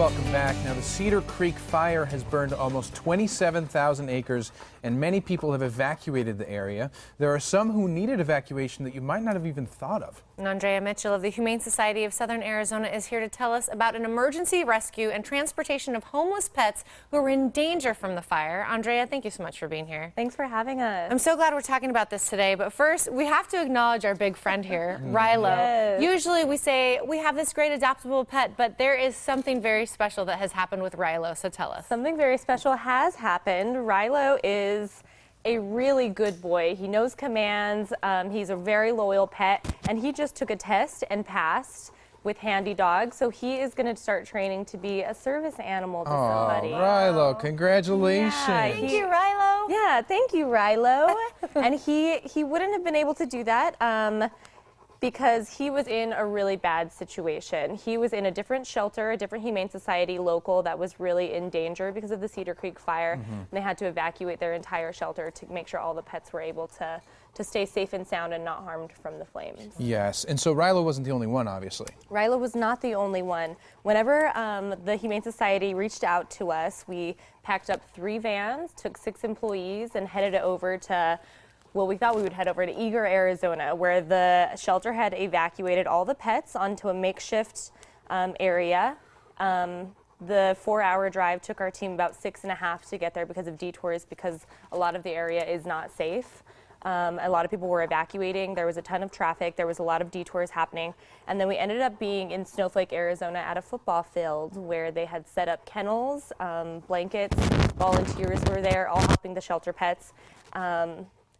Welcome back. Now, the Cedar Creek Fire has burned almost 27,000 acres, and many people have evacuated the area. There are some who needed evacuation that you might not have even thought of. And Andrea Mitchell of the Humane Society of Southern Arizona is here to tell us about an emergency rescue and transportation of homeless pets who are in danger from the fire. Andrea, thank you so much for being here. Thanks for having us. I'm so glad we're talking about this today, but first we have to acknowledge our big friend here, Rilo. Yes. Usually we say we have this great adoptable pet, but there is something very special that has happened with Rilo, so tell us. Something very special has happened. Rilo is a really good boy. He knows commands. He's a very loyal pet, and he just took a test and passed with Handy Dog, so he is going to start training to be a service animal to somebody. Rilo, congratulations. Yeah, Thank you, Rilo. Yeah, thank you, Rilo. And he wouldn't have been able to do that because he was in a really bad situation. He was in a different shelter, a different Humane Society local that was really in danger because of the Cedar Creek fire. And they had to evacuate their entire shelter to make sure all the pets were able to stay safe and sound and not harmed from the flames. Yes, and so Rilo wasn't the only one, obviously. Rilo was not the only one. Whenever the Humane Society reached out to us, we packed up 3 vans, took 6 employees, and headed over to, well, we thought we would head over to Cedar, Arizona, where the shelter had evacuated all the pets onto a makeshift area. The 4-hour drive took our team about 6.5 to get there because of detours, because a lot of the area is not safe. A lot of people were evacuating. There was a ton of traffic. There was a lot of detours happening. And then we ended up being in Snowflake, Arizona at a football field where they had set up kennels, blankets. Volunteers were there, all helping the shelter pets.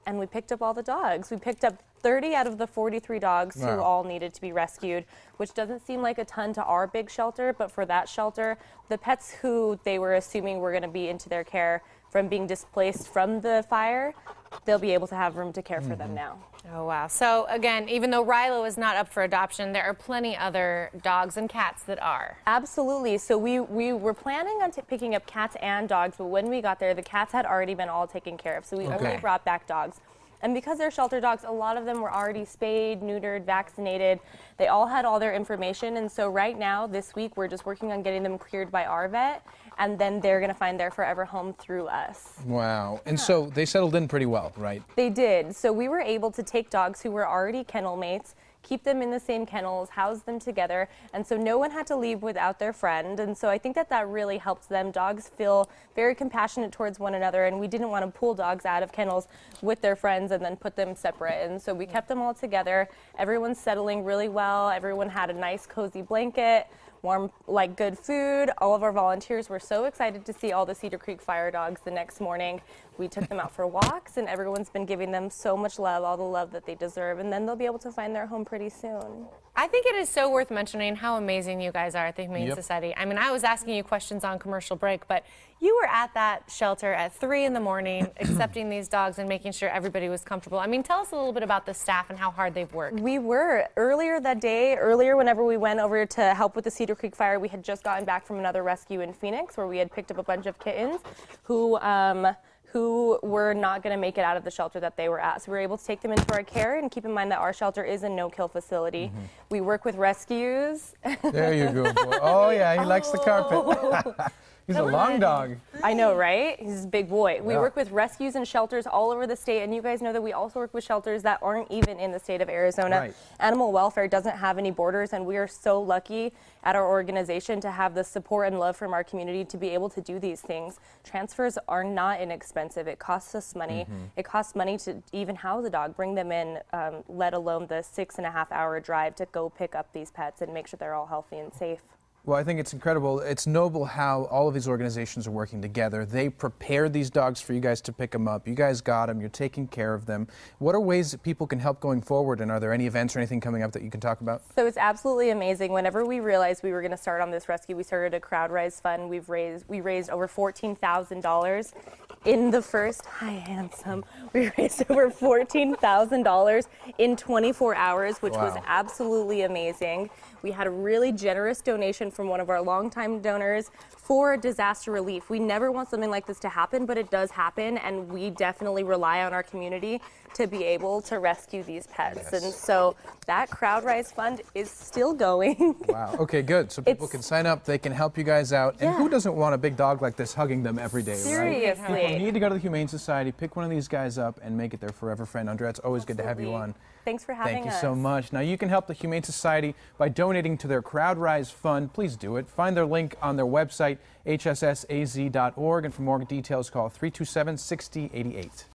And we picked up all the dogs. We picked up 30 out of the 43 dogs who all needed to be rescued, which doesn't seem like a ton to our big shelter, but for that shelter, the pets who they were assuming were going to be into their care from being displaced from the fire, they'll be able to have room to care for them now. Oh, wow. So, again, even though Rilo is not up for adoption, there are plenty other dogs and cats that are. Absolutely. So we were planning on picking up cats and dogs, but when we got there, the cats had already been all taken care of. So we only brought back dogs. And because they're shelter dogs, a lot of them were already spayed, neutered, vaccinated. They all had all their information. And so right now, this week, we're just working on getting them cleared by our vet. And then they're going to find their forever home through us. Wow. And so they settled in pretty well, right? They did. So we were able to take dogs who were already kennel mates, keep them in the same kennels, house them together, and so no one had to leave without their friend. And so I think that that really helps them. Dogs feel very compassionate towards one another, and we didn't want to pull dogs out of kennels with their friends and then put them separate. And so we kept them all together. Everyone's settling really well. Everyone had a nice cozy blanket, warm, like good food. All of our volunteers were so excited to see all the Cedar Creek Fire dogs the next morning. We took them out for walks, and everyone's been giving them so much love, all the love that they deserve, and then they'll be able to find their home pretty soon. I think it is so worth mentioning how amazing you guys are at the Humane Society. I mean, I was asking you questions on commercial break, but you were at that shelter at 3 in the morning accepting these dogs and making sure everybody was comfortable. I mean, tell us a little bit about the staff and how hard they've worked. We were. Earlier that day, whenever we went over to help with the Cedar Creek Fire, we had just gotten back from another rescue in Phoenix where we had picked up a bunch of kittens who were not going to make it out of the shelter that they were at. So we were able to take them into our care, and keep in mind that our shelter is a no-kill facility. We work with rescues. There you go, boy. Oh, yeah, he likes the carpet. He's a long dog. I know, right? He's a big boy. We work with rescues and shelters all over the state, and you guys know that we also work with shelters that aren't even in the state of Arizona. Animal welfare doesn't have any borders, and we are so lucky at our organization to have the support and love from our community to be able to do these things. Transfers are not inexpensive. It costs us money. It costs money to even house a dog, bring them in, let alone the 6.5-hour drive to go pick up these pets and make sure they're all healthy and safe. Well, I think it's incredible. It's noble how all of these organizations are working together. They prepared these dogs for you guys to pick them up. You guys got them. You're taking care of them. What are ways that people can help going forward, and are there any events or anything coming up that you can talk about? So it's absolutely amazing. Whenever we realized we were going to start on this rescue, we started a Crowdrise Fund. We raised over $14,000 in the first. Hi, handsome. We raised over $14,000 in 24 hours, which was absolutely amazing. We had a really generous donation from one of our longtime donors for disaster relief. We never want something like this to happen, but it does happen, and we definitely rely on our community to be able to rescue these pets. Yes. And so that Crowdrise Fund is still going. Wow. Okay, good. So people can sign up. They can help you guys out. And who doesn't want a big dog like this hugging them every day, right? Seriously. People need to go to the Humane Society, pick one of these guys up, and make it their forever friend. Andrea, it's always good to have you on. Thanks for having us. Thank you so much. Now, you can help the Humane Society by donating to their Crowdrise Fund. Please do it. Find their link on their website, hssaz.org. And for more details, call 327-6088.